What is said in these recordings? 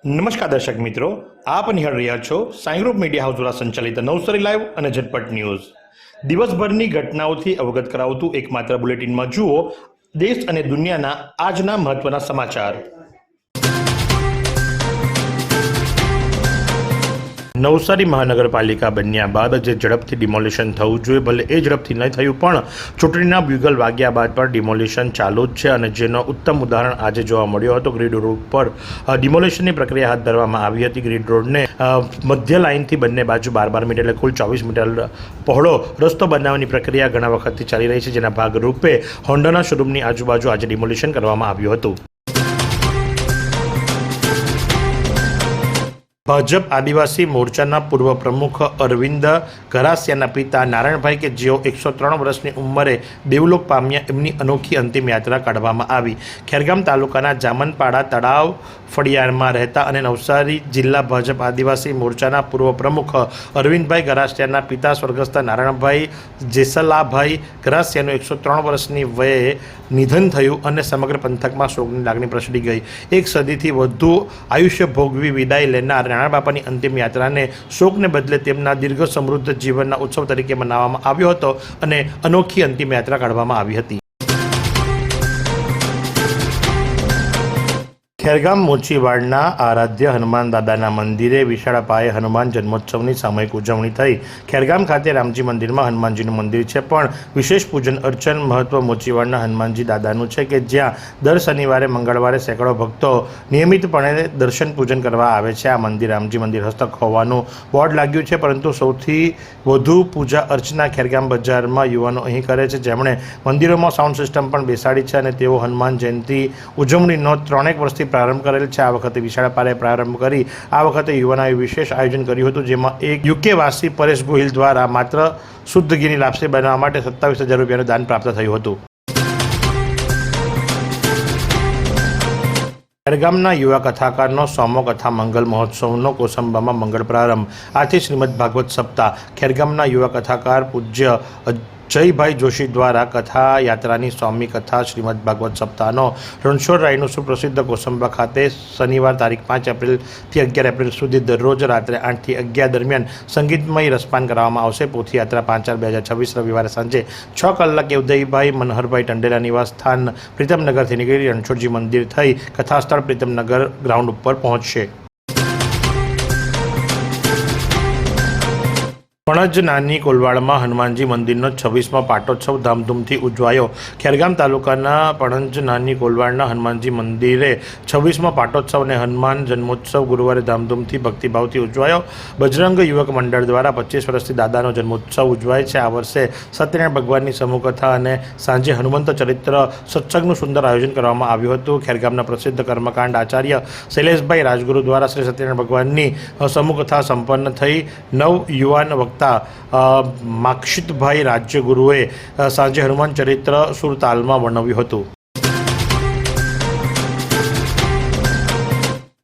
નમસ્કાર દર્શક મિત્રો, આપ નિહાળ રહ્યા છો સાઈ ગ્રુપ મીડિયા હાઉસ દ્વારા સંચાલિત નવસારી લાઈવ અને ઝટપટ ન્યૂઝ। દિવસભરની ઘટનાઓથી અવગત કરાવતું એકમાત્ર બુલેટિનમાં જુઓ દેશ અને દુનિયાના આજના મહત્વના સમાચાર। નવસારી મહાનગરપાલિકા બન્યા બાદ જે ઝડપથી ડિમોલિશન થવું જોઈએ, ભલે એ ઝડપથી ન થયું, પણ ચૂંટણીના બ્યુગલ વાગ્યા બાદ પણ ડિમોલિશન ચાલુ જ છે અને જેનો ઉત્તમ ઉદાહરણ આજે જોવા મળ્યો હતો। ગ્રીડ રોડ પર ડિમોલિશનની પ્રક્રિયા હાથ ધરવામાં આવી હતી। ગ્રીડ રોડને મધ્ય લાઇનથી બંને બાજુ 12 મીટર એટલે કુલ 24 મીટર પહોળો રસ્તો બનાવવાની પ્રક્રિયા ઘણા વખતથી ચાલી રહી છે, જેના ભાગરૂપે હોન્ડાના શોરૂમની આજુબાજુ આજે ડિમોલિશન કરવામાં આવ્યું હતું। ભાજપ આદિવાસી મોરચાના પૂર્વ પ્રમુખ અરવિંદ ઘરાસિયાના પિતા નારાયણભાઈ કે જેઓ 103 વર્ષની ઉંમરે દેવલોક પામ્યા, એમની અનોખી અંતિમ યાત્રા કાઢવામાં આવી। ખેરગામ તાલુકાના જામનપાડા તળાવ ફળિયામાં રહેતા અને નવસારી જિલ્લા ભાજપ આદિવાસી મોરચાના પૂર્વ પ્રમુખ અરવિંદભાઈ ઘરાસિયાના પિતા સ્વર્ગસ્થ નારાયણભાઈ જેસલાભાઈ ઘરાસિયાનું 103 વર્ષની વયે નિધન થયું અને સમગ્ર પંથકમાં શોકની લાગણી પ્રસરી ગઈ। એક સદીથી વધુ આયુષ્ય ભોગવી વિદાય લેનાર નારાયણ બાપાની અંતિમ યાત્રાને શોકને બદલે તેમના દીર્ઘ સમૃદ્ધ જીવનના ઉત્સવ તરીકે મનાવવામાં આવ્યો હતો અને અનોખી અંતિમ યાત્રા કાઢવામાં આવી હતી। ખેરગામ મોચીવાડના આરાધ્ય હનુમાન દાદાના મંદિરે વિશાળ પાયે હનુમાન જન્મોત્સવની સામૂહિક ઉજવણી થઈ। ખેરગામ ખાતે રામજી મંદિરમાં હનુમાનજીનું મંદિર છે, પણ વિશેષ પૂજન અર્ચન મહત્વ મોચીવાડના હનુમાનજી દાદાનું છે કે જ્યાં દર શનિવારે મંગળવારે સેંકડો ભક્તો નિયમિતપણે દર્શન પૂજન કરવા આવે છે। આ મંદિર રામજી મંદિર હસ્તક હોવાનું બોર્ડ લાગ્યું છે, પરંતુ સૌથી વધુ પૂજા અર્ચના ખેરગામ બજારમાં યુવાનો અહીં કરે છે, જેમણે મંદિરોમાં સાઉન્ડ સિસ્ટમ પણ બેસાડી છે અને તેઓ હનુમાન જયંતિ ઉજવણીનો 3 વર્ષથી પ્રારંભ કરેલ છે। આ વખતે વિશાળ પાયે પ્રારંભ કરી આ વખતે યુવાનોએ વિશેષ આયોજન કર્યું હતું, જેમાં એક યુકે વાસી પરેશ ગોહિલ દ્વારા માત્ર શુદ્ધ ઘીની લાપસી બનાવવા માટે 27,000 રૂપિયાનું દાન પ્રાપ્ત થયું હતું। ખેરગામના યુવા કથાકારનો 100મો કથા મંગલ મહોત્સવનો કોસંબામાં મંગળ પ્રારંભ। આથી શ્રીમદ ભાગવત સપ્તાહ ખેરગામના યુવા કથાકાર પૂજ્ય જયભાઈ જોશી દ્વારા કથા યાત્રાની 100મી કથા શ્રીમદ ભાગવત સપ્તાહનો રણછોડરાયનું સુપ્રસિદ્ધ કોસંબા ખાતે શનિવાર તારીખ 5 એપ્રિલથી 11 એપ્રિલ સુધી દરરોજ રાત્રે 8 થી 11 દરમિયાન સંગીતમય રસપાન કરવામાં આવશે। પોથીયાત્રા 5/4/2026 રવિવારે સાંજે 6 કલાકે ઉદયભાઈ મનહરભાઈ ટંડેલા નિવાસ સ્થાન પ્રીતમનગરથી નીકળી રણછોડજી મંદિર થઈ કથા સ્થળ પ્રીતમનગર ગ્રાઉન્ડ ઉપર પહોંચશે। પણજ નાની કોલવાડમાં હનુમાનજી મંદિરનો 26મો પાટોત્સવ ધામધૂમથી ઉજવાયો। ખેરગામ તાલુકાના પણજ નાની કોલવાડના હનુમાનજી મંદિરે 26મો પાટોત્સવ અને હનુમાન જન્મોત્સવ ગુરુવારે ધામધૂમથી ભક્તિભાવથી ઉજવાયો। બજરંગ યુવક મંડળ દ્વારા 25 વર્ષથી દાદાનો જન્મોત્સવ ઉજવાય છે। આ વર્ષે સત્યનારાયણ ભગવાનની સમૂહકથા અને સાંજે હનુમંત ચરિત્ર સત્સંગનું સુંદર આયોજન કરવામાં આવ્યું હતું। ખેરગામના પ્રસિદ્ધ કર્મકાંડ આચાર્ય શૈલેષભાઈ રાજગુરુ દ્વારા શ્રી સત્યનારાયણ ભગવાનની સમૂહકથા સંપન્ન થઈ। યુવાન વક્તા માક્ષિતભાઈ રાજ્યગુરુએ સાંજે હનુમાન ચરિત્ર સુરતાલમાં વર્ણવ્યું હતું।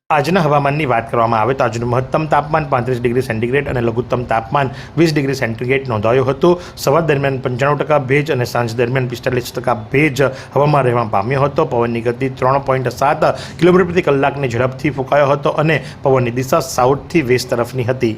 આજના હવામાનની વાત કરવામાં આવે તો આજનું મહત્તમ તાપમાન 35 ડિગ્રી સેન્ટીગ્રેડ અને લઘુત્તમ તાપમાન 20 ડિગ્રી સેન્ટીગ્રેડ નોંધાયું હતું। સવાર દરમિયાન 95% ભેજ અને સાંજ દરમિયાન 45% ભેજ હવામાં રહેવા પામ્યો હતો। પવનની ગતિ 3.7 કિલોમીટર પ્રતિ કલાકની ઝડપથી ફૂંકાયો હતો અને પવનની દિશા સાઉથથી વેસ્ટ તરફની હતી।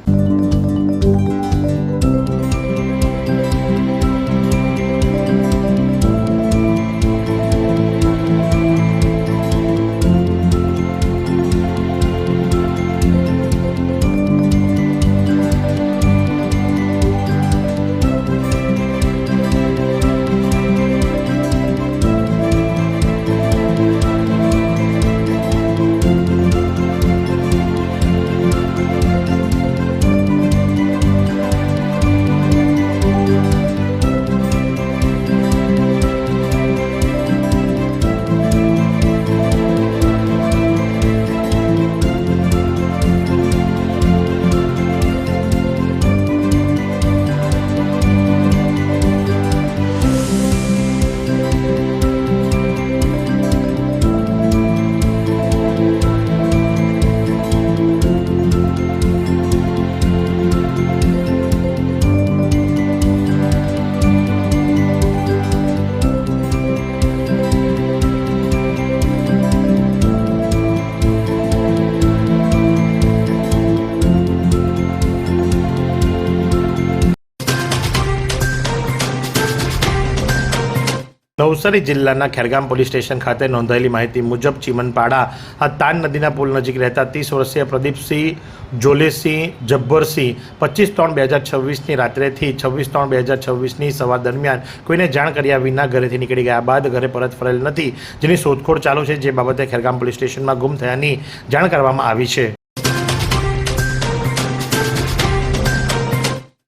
નવસારી જિલ્લાના ખેરગામ પોલીસ સ્ટેશન ખાતે નોંધાયેલી માહિતી મુજબ ચીમનપાડા તાન નદીના પુલ નજીક રહેતા 30 વર્ષીય પ્રદીપસિંહ જોલેસિંહ જબ્બરસિંહ 25/3/2026ની રાત્રેથી 26/3/2026ની સવાર દરમિયાન કોઈને જાણ કર્યા વિના ઘરેથી નીકળી ગયા બાદ ઘરે પરત ફરેલ નથી, જેની શોધખોળ ચાલુ છે, જે બાબતે ખેરગામ પોલીસ સ્ટેશનમાં ગુમ થયાની જાણ કરવામાં આવી છે.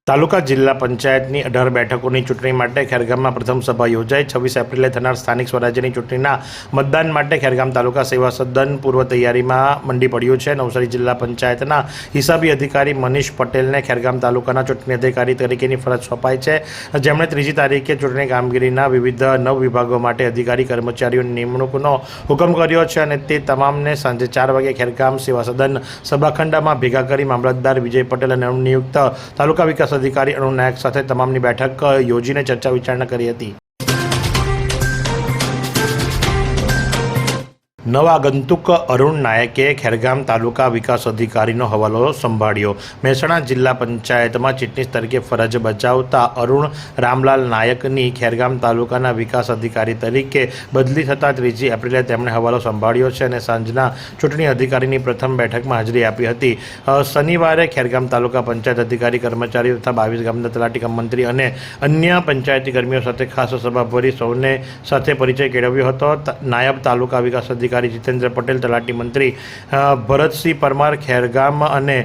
તાલુકા જિલ્લા પંચાયતની 18 બેઠકોની ચૂંટણી માટે ખેરગામમાં પ્રથમ સભા યોજાઈ. 26 એપ્રિલે થનાર સ્થાનિક સ્વરાજ્યની ચૂંટણીના મતદાન માટે ખેરગામ તાલુકા સેવા સદન પૂર્વ તૈયારીમાં મંડી પડ્યું છે. નવસારી જિલ્લા પંચાયતના હિસાબી અધિકારી મનીષ પટેલને ખેરગામ તાલુકાના ચૂંટણી અધિકારી તરીકેની ફરજ સોંપાઈ છે, જેમણે 3જી તારીખે ચૂંટણી કામગીરીના વિવિધ 9 વિભાગો માટે અધિકારી કર્મચારીઓની નિમણૂકનો હુકમ કર્યો છે અને તે તમામને સાંજે 4 વાગે ખેરગામ સેવા સદન સભાખંડમાં ભેગા કરી મામલતદાર વિજય પટેલ અને નવનિયુક્ત તાલુકા વિકાસ અધિકારી અરુણ નાયક સાથે તમામની બેઠક યોજીને ચર્ચા વિચારણા કરી હતી. નવા આગંતુક અરુણ નાયકે ખેરગામ તાલુકા વિકાસ અધિકારીનો હવાલો સંભાળ્યો. મહેસાણા જિલ્લા પંચાયતમાં ચીટનીસ તરીકે ફરજ બજાવતા અરુણ રામલાલ નાયકની ખેરગામ તાલુકાના વિકાસ અધિકારી તરીકે બદલી થતાં 3જી એપ્રિલે તેમણે હવાલો સંભાળ્યો છે અને સાંજના ચૂંટણી અધિકારીની પ્રથમ બેઠકમાં હાજરી આપી હતી. શનિવારે ખેરગામ તાલુકા પંચાયત અધિકારી કર્મચારીઓ તથા 22 ગામના તલાટી કમ મંત્રી અને અન્ય પંચાયતી કર્મીઓ સાથે ખાસ સભા ભરી સૌને સાથે પરિચય કેળવ્યો હતો. નાયબ તાલુકા વિકાસ અધિકારી જીતેન્દ્ર પટેલ, તલાટી મંત્રી ભરતસિંહ પરમાર, ખેરગામ અને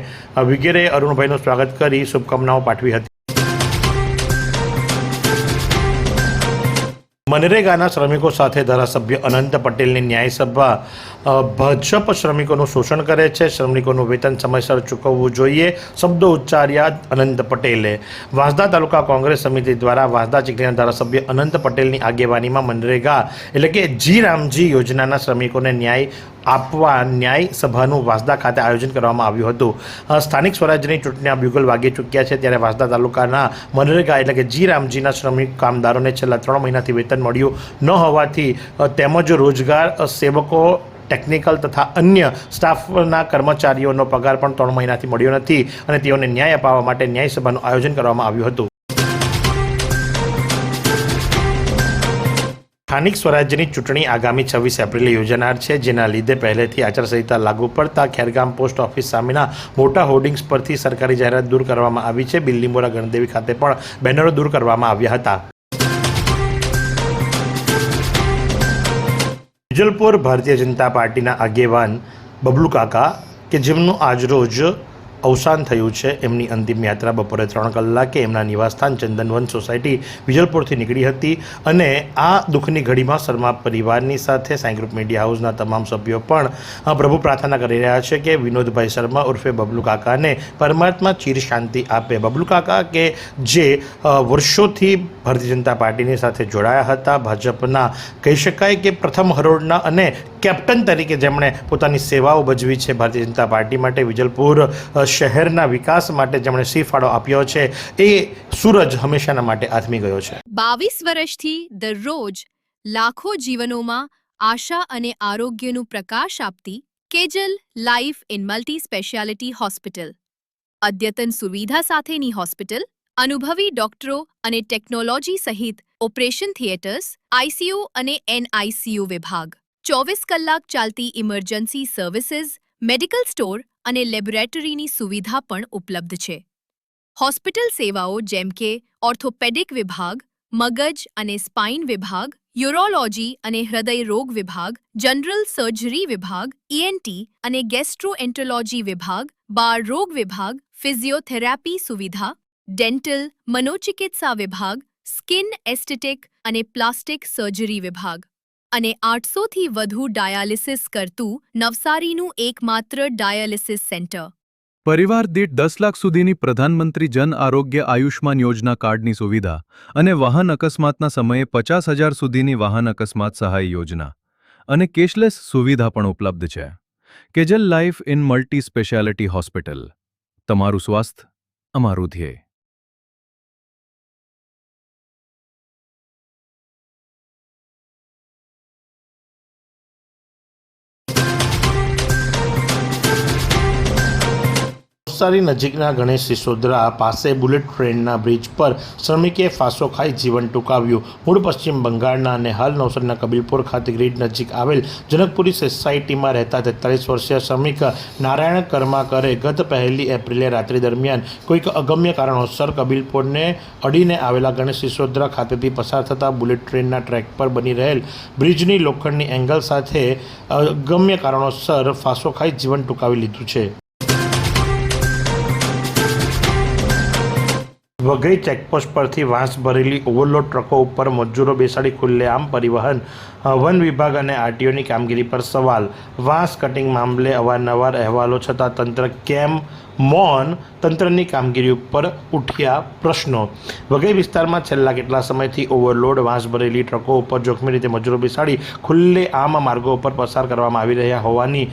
વગેરે અરુણભાઈનું સ્વાગત કરી શુભકામનાઓ પાઠવી હતી. મનરેગાના શ્રમિકો સાથે ધારાસભ્ય અનંત પટેલની ન્યાયસભા. ભાજપ શ્રમિકોનું શોષણ કરે છે, શ્રમિકોનું વેતન સમયસર ચૂકવવું જોઈએ, શબ્દો ઉચ્ચાર્યા અનંત પટેલે. વાંસદા તાલુકા કોંગ્રેસ સમિતિ દ્વારા વાંસદા ચીખલીના ધારાસભ્ય અનંત પટેલની આગેવાનીમાં મનરેગા એટલે કે જી રામજી યોજનાના શ્રમિકોને ન્યાય આપવા ન્યાય સભાનું વાંસદા ખાતે આયોજન કરવામાં આવ્યું હતું. સ્થાનિક સ્વરાજ્યની ચૂંટણીના બ્યુગલ વાગી ચૂક્યા છે, ત્યારે વાંસદા તાલુકાના મનરેગા એટલે કે જી રામજીના શ્રમિક કામદારોને છેલ્લા 3 મહિનાથી વેતન મળ્યું ન હોવાથી તેમજ રોજગાર સેવકો, ટેકનિકલ તથા અન્ય સ્ટાફના કર્મચારીઓનો પગાર પણ 3 મહિનાથી મળ્યો નથી અને તેઓને ન્યાય અપાવવા માટે ન્યાય સભાનું આયોજન કરવામાં આવ્યું હતું. સ્થાનિક સ્વરાજ્યની ચૂંટણી આગામી 26 એપ્રિલે યોજાનાર છે, જેના લીધે પહેલેથી આચારસંહિતા લાગુ પડતા ખેરગામ પોસ્ટ ઓફિસ સામેના મોટા હોર્ડિંગ્સ પરથી સરકારી જાહેરાત દૂર કરવામાં આવી છે. બિલ્લીમોરા ગણદેવી ખાતે પણ બેનરો દૂર કરવામાં આવ્યા હતા. વિજલપુર ભારતીય જનતા પાર્ટીના આગેવાન બબલુ કાકા કે જેમનું આજરોજ અવસાન થયું છે, એમની અંતિમ યાત્રા બપોરે 3 કલાકે એમના નિવાસસ્થાન ચંદનવન સોસાયટી વિજલપુરથી નીકળી હતી અને આ દુઃખની ઘડીમાં શર્મા પરિવારની સાથે સાંઈ ગ્રુપ મીડિયા હાઉસના તમામ સભ્યો પણ પ્રભુ પ્રાર્થના કરી રહ્યા છે કે વિનોદભાઈ શર્મા ઉર્ફે બબલુ કાકાને પરમાત્મા ચીર શાંતિ આપે. બબલુ કાકા કે જે વર્ષોથી ભારતીય જનતા પાર્ટીની સાથે જોડાયા હતા, ભાજપના કહી શકાય કે પ્રથમ હરોળના અને કેપ્ટન તરીકે જેમણે પોતાની સેવાઓ ભજવી છે ભારતીય જનતા પાર્ટી માટે, વિજલપુર શહેરના વિકાસ માટે જેમણે સિંહ ફાળો આપ્યો છે, એ સૂરજ હંમેશાના માટે આથમી ગયો છે. 22 વર્ષથી દરરોજ લાખો જીવનોમાં આશા અને આરોગ્યનું પ્રકાશ આપતી Kejal life in multi speciality hospital. અદ્યતન સુવિધા સાથેની હોસ્પિટલ, અનુભવી ડોક્ટરો અને ટેકનોલોજી સહિત ઓપરેશન થિયેટર્સ, આઈસીયુ અને એનઆઈસીયુ વિભાગ, 24 કલાક ચાલતી ઇમરજન્સી સર્વિસીસ, મેડિકલ સ્ટોર અને લેબોરેટરીની સુવિધા પણ ઉપલબ્ધ છે. હોસ્પિટલ સેવાઓ જેમ કે ઓર્થોપેડિક વિભાગ, મગજ અને સ્પાઇન વિભાગ, યુરોલોજી અને હૃદય રોગ વિભાગ, જનરલ સર્જરી વિભાગ, ઈએનટી અને ગેસ્ટ્રોએન્ટરોલોજી વિભાગ, બાળ રોગ વિભાગ, ફિઝિયોથેરાપી સુવિધા, ડેન્ટલ, મનોચિકિત્સા વિભાગ, સ્કિન એસ્થેટિક અને પ્લાસ્ટિક સર્જરી વિભાગ અને 800થી વધુ ડાયાલિસિસ કરતું નવસારીનું એકમાત્ર ડાયાલિસિસ સેન્ટર. પરિવાર દીઠ 10 લાખ સુધીની પ્રધાનમંત્રી જન આરોગ્ય આયુષ્માન યોજના કાર્ડની સુવિધા અને વાહન અકસ્માતના સમયે 50,000 સુધીની વાહન અકસ્માત સહાય યોજના અને કેશલેસ સુવિધા પણ ઉપલબ્ધ છે. Kejal life in multi speciality hospital. તમારું સ્વાસ્થ્ય અમારું ધ્યેય. નવસારી નજીકના ગણેશ સિસોદરા પાસે બુલેટ ટ્રેનના બ્રિજ પર શ્રમિકે ફાંસો ખાઈ જીવન ટૂંકાવ્યું. મૂળ પશ્ચિમ બંગાળના અને હાલ નવસારીના કબીલપુર ખાતે ગ્રીડ નજીક આવેલ જનકપુરી સોસાયટીમાં રહેતા 43 વર્ષીય શ્રમિક નારાયણ કર્માકરે ગત 1 એપ્રિલે રાત્રિ દરમિયાન કોઈક અગમ્ય કારણોસર કબીલપુરને અડીને આવેલા ગણેશ સિસોદરા ખાતેથી પસાર થતા બુલેટ ટ્રેનના ટ્રેક પર બની રહેલ બ્રિજની લોખંડની એંગલ સાથે અગમ્ય કારણોસર ફાંસો ખાઈ જીવન ટૂંકાવી લીધું છે. વઘઈ ચેકપોસ્ટ પરથી વાંસ ભરેલી ઓવરલોડ ટ્રકો ઉપર મજૂરો બેસાડી ખુલ્લેઆમ પરિવહન, વન વિભાગ અને આરટીઓની કામગીરી પર સવાલ. વાંસ કટિંગ મામલે અવારનવાર અહેવાલો છતાં તંત્ર કેમ મૌન? તંત્રની કામગીરી ઉપર ઉઠ્યા પ્રશ્નો. વઘઈ વિસ્તારમાં છેલ્લા કેટલા સમયથી ઓવરલોડ વાંસ ભરેલી ટ્રકો ઉપર જોખમી રીતે મજૂરો બેસાડી ખુલ્લેઆમ માર્ગો ઉપર પસાર કરવામાં આવી રહ્યા હોવાની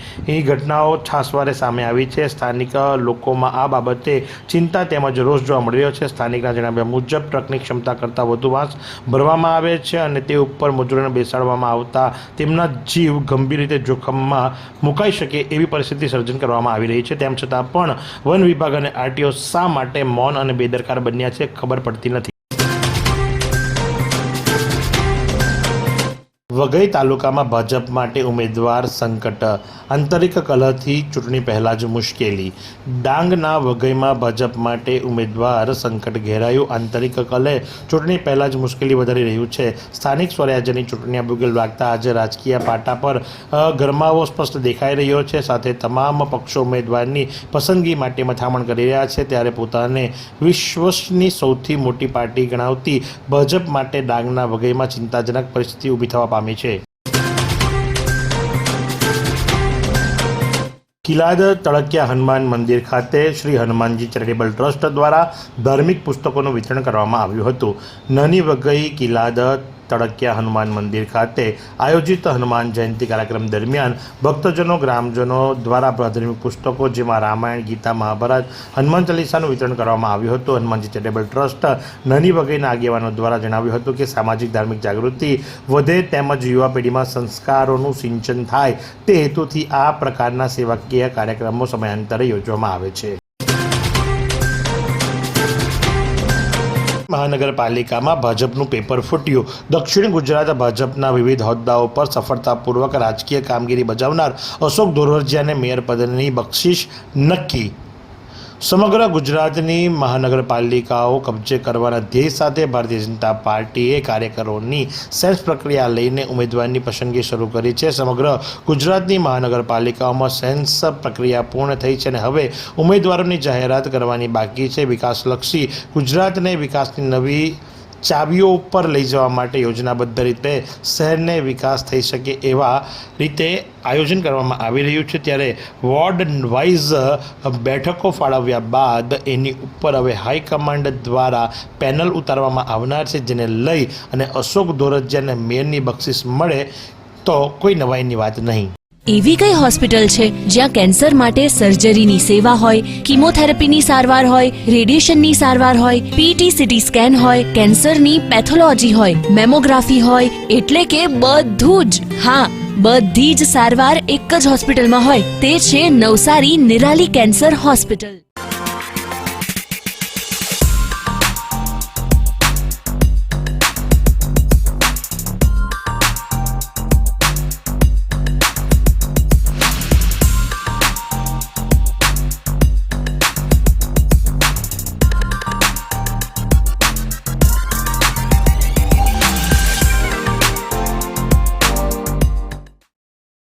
ઘટનાઓ છાસવારે સામે આવી છે. સ્થાનિક લોકોમાં આ બાબતે ચિંતા તેમજ રોષ જોવા મળી રહ્યો છે. સ્થાનિકના જણાવ્યા મુજબ ટ્રકની ક્ષમતા કરતાં વધુ વાંસ ભરવામાં આવે છે અને તે ઉપર મજૂરોને બેસાડવામાં આવતા તેમના જીવ ગંભીર રીતે જોખમમાં મુકાઈ શકે એવી પરિસ્થિતિ સર્જન કરવામાં આવી રહી છે. તેમ છતાં પણ વન વિભાગ અને આરટીઓ શા માટે મૌન અને બેદરકાર બન્યા છે ખબર પડતી નથી. વઘઈ તાલુકામાં ભાજપ માટે ઉમેદવાર સંકટ, આંતરિક કલહથી ચૂંટણી પહેલાં જ મુશ્કેલી. ડાંગના વઘઈમાં ભાજપ માટે ઉમેદવાર સંકટ ઘેરાયું. આંતરિક કલહ ચૂંટણી પહેલાં જ મુશ્કેલી વધારી રહ્યું છે. સ્થાનિક સ્વરાજ્યની ચૂંટણી બુગલ વાગતા આજે રાજકીય પાટા પર ગરમાવો સ્પષ્ટ દેખાઈ રહ્યો છે. સાથે તમામ પક્ષો ઉમેદવારની પસંદગી માટે મથામણ કરી રહ્યા છે. ત્યારે પોતાને વિશ્વની સૌથી મોટી પાર્ટી ગણાવતી ભાજપ માટે ડાંગના વઘઈમાં ચિંતાજનક પરિસ્થિતિ ઊભી થવા પામી છે. કિલાદ તળકિયા હનુમાન મંદિર ખાતે શ્રી હનુમાનજી ચેરિટેબલ ટ્રસ્ટ દ્વારા ધાર્મિક પુસ્તકોનું વિતરણ કરવામાં આવ્યું હતું. નાની વઘઈ કિલાદ તળકિયા હનુમાન મંદિર ખાતે આયોજિત હનુમાન જયંતિ કાર્યક્રમ દરમિયાન ભક્તજનો ગ્રામજનો દ્વારા ધાર્મિક પુસ્તકો જેમાં રામાયણ, ગીતા, મહાભારત, હનુમાન ચાલીસાનું વિતરણ કરવામાં આવ્યું હતું. હનુમાનજી ચેરિટેબલ ટ્રસ્ટ નાની વઘઈના આગેવાનો દ્વારા જણાવ્યું હતું કે સામાજિક ધાર્મિક જાગૃતિ વધે તેમજ યુવા પેઢીમાં સંસ્કારોનું સિંચન થાય તે હેતુથી આ પ્રકારના સેવાકીય કાર્યક્રમો સમયાંતરે યોજવામાં આવે છે. મહાનગરપાલિકામાં ભાજપનું પેપર ફૂટ્યું. દક્ષિણ ગુજરાત ભાજપના વિવિધ હોદ્દાઓ પર સફળતાપૂર્વક રાજકીય કામગીરી બજાવનાર અશોક ધોરજીયાને મેયર પદની બક્ષિસ નક્કી. સમગ્ર ગુજરાતની મહાનગરપાલિકાઓ કબજે કરવાના ધ્યેય સાથે ભારતીય જનતા પાર્ટીએ કાર્યકરોની સેન્સ પ્રક્રિયા લઈને ઉમેદવારની પસંદગી શરૂ કરી છે. સમગ્ર ગુજરાતની મહાનગરપાલિકાઓમાં સેન્સ પ્રક્રિયા પૂર્ણ થઈ છે અને હવે ઉમેદવારોની જાહેરાત કરવાની બાકી છે. વિકાસલક્ષી ગુજરાતને વિકાસની નવી ચાવીઓ ઉપર લઈ જવા માટે યોજનાબદ્ધ રીતે શહેરને વિકાસ થઈ શકે એવા રીતે આયોજન કરવામાં આવી રહ્યું છે. ત્યારે વોર્ડ વાઇઝ બેઠકો ફાળવ્યા બાદ એની ઉપર હવે હાઈકમાન્ડ દ્વારા પેનલ ઉતારવામાં આવનાર છે, જેને લઈ અને અશોક ધોરજીયાને મેયરની બક્ષિસ મળે તો કોઈ નવાઈની વાત નહીં. એવી કઈ હોસ્પિટલ છે જ્યાં કેન્સર માટે સર્જરીની સેવા હોય, કીમોથેરાપીની સારવાર હોય, રેડિયેશનની સારવાર હોય, પીટી સીટી સ્કેન હોય, કેન્સરની પેથોલોજી હોય, મેમોગ્રાફી હોય, એટલે કે બધું જ. હા, બધી જ સારવાર એક જ હોસ્પિટલમાં હોય. તે છે નવસારી નિરાલી કેન્સર હોસ્પિટલ.